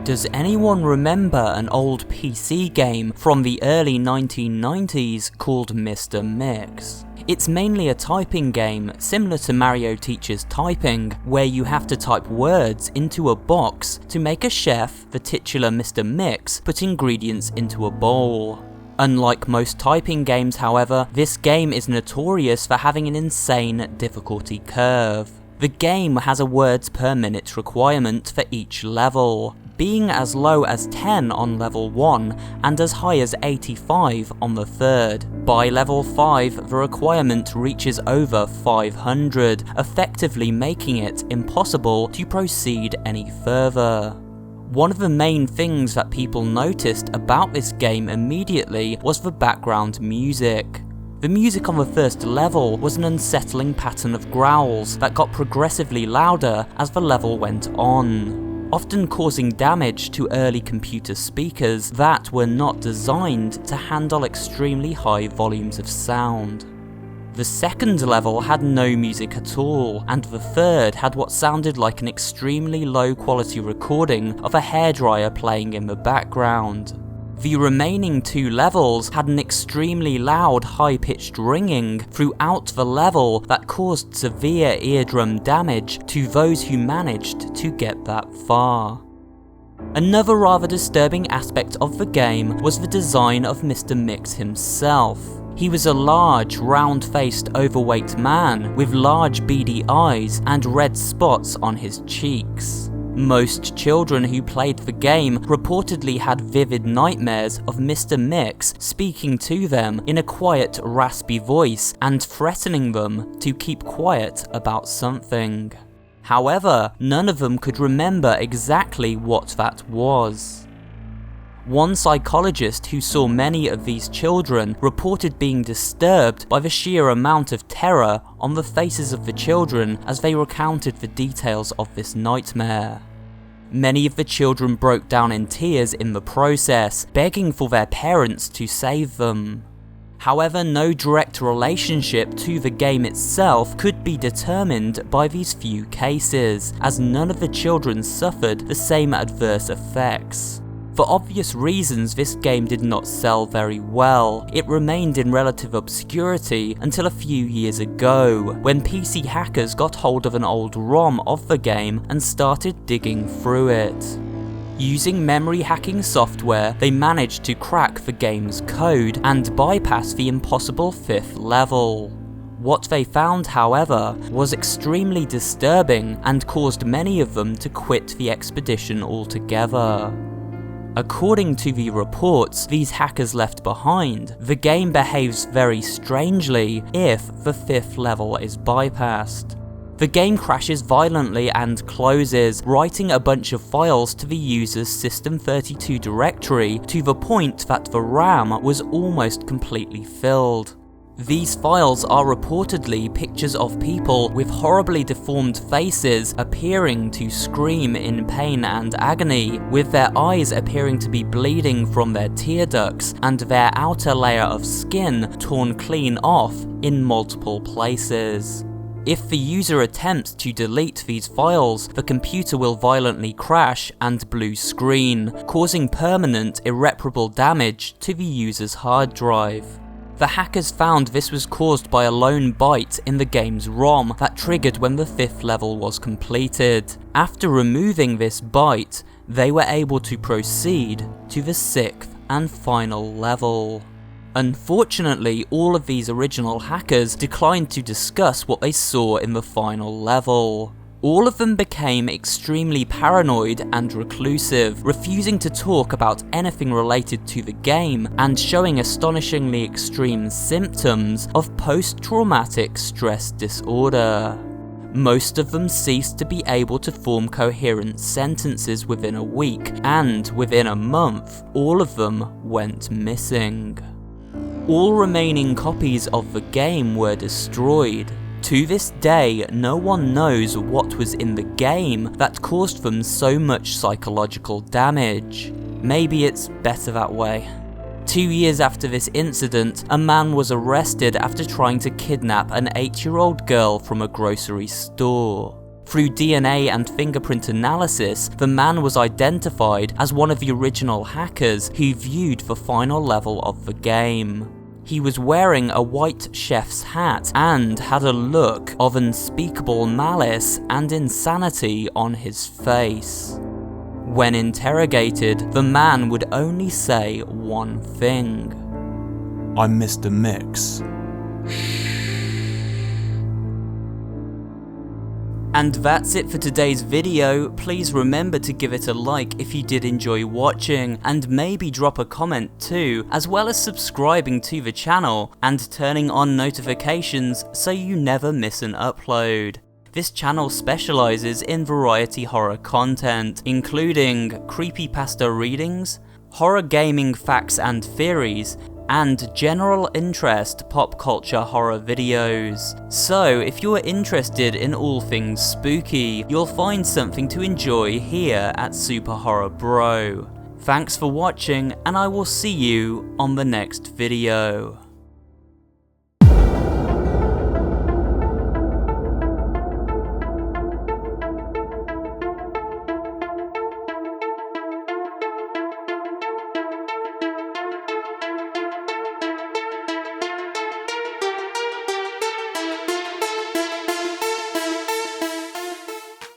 Does anyone remember an old PC game from the early 1990s called Mr. Mix? It's mainly a typing game, similar to Mario Teaches Typing, where you have to type words into a box to make a chef, the titular Mr. Mix, put ingredients into a bowl. Unlike most typing games, however, this game is notorious for having an insane difficulty curve. The game has a words per minute requirement for each level, being as low as 10 on level 1 and as high as 85 on the third. By level 5, the requirement reaches over 500, effectively making it impossible to proceed any further. One of the main things that people noticed about this game immediately was the background music. The music on the first level was an unsettling pattern of growls that got progressively louder as the level went on, often causing damage to early computer speakers that were not designed to handle extremely high volumes of sound. The second level had no music at all, and the third had what sounded like an extremely low quality recording of a hairdryer playing in the background. The remaining 2 levels had an extremely loud, high-pitched ringing throughout the level that caused severe eardrum damage to those who managed to get that far. Another rather disturbing aspect of the game was the design of Mr. Mix himself. He was a large, round-faced, overweight man with large beady eyes and red spots on his cheeks. Most children who played the game reportedly had vivid nightmares of Mr. Mix speaking to them in a quiet, raspy voice and threatening them to keep quiet about something. However, none of them could remember exactly what that was. One psychologist who saw many of these children reported being disturbed by the sheer amount of terror on the faces of the children as they recounted the details of this nightmare. Many of the children broke down in tears in the process, begging for their parents to save them. However, no direct relationship to the game itself could be determined by these few cases, as none of the children suffered the same adverse effects. For obvious reasons, this game did not sell very well. It remained in relative obscurity until a few years ago, when PC hackers got hold of an old ROM of the game and started digging through it. Using memory hacking software, they managed to crack the game's code and bypass the impossible 5th level. What they found, however, was extremely disturbing and caused many of them to quit the expedition altogether. According to the reports these hackers left behind, the game behaves very strangely if the 5th level is bypassed. The game crashes violently and closes, writing a bunch of files to the user's System32 directory to the point that the RAM was almost completely filled. These files are reportedly pictures of people with horribly deformed faces appearing to scream in pain and agony, with their eyes appearing to be bleeding from their tear ducts and their outer layer of skin torn clean off in multiple places. If the user attempts to delete these files, the computer will violently crash and blue screen, causing permanent, irreparable damage to the user's hard drive. The hackers found this was caused by a lone byte in the game's ROM that triggered when the 5th level was completed. After removing this byte, they were able to proceed to the 6th and final level. Unfortunately, all of these original hackers declined to discuss what they saw in the final level. All of them became extremely paranoid and reclusive, refusing to talk about anything related to the game and showing astonishingly extreme symptoms of post-traumatic stress disorder. Most of them ceased to be able to form coherent sentences within a week, and within a month, all of them went missing. All remaining copies of the game were destroyed. To this day, no one knows what was in the game that caused them so much psychological damage. Maybe it's better that way. 2 years after this incident, a man was arrested after trying to kidnap an 8-year-old girl from a grocery store. Through DNA and fingerprint analysis, the man was identified as one of the original hackers who viewed the final level of the game. He was wearing a white chef's hat and had a look of unspeakable malice and insanity on his face. When interrogated, the man would only say one thing: "I'm Mr. Mix." And that's it for today's video. Please remember to give it a like if you did enjoy watching, and maybe drop a comment too, as well as subscribing to the channel and turning on notifications so you never miss an upload. This channel specializes in variety horror content, including creepypasta readings, horror gaming facts and theories, and general interest pop culture horror videos. So if you're interested in all things spooky, you'll find something to enjoy here at SuperHorrorBro. Thanks for watching, and I will see you on the next video.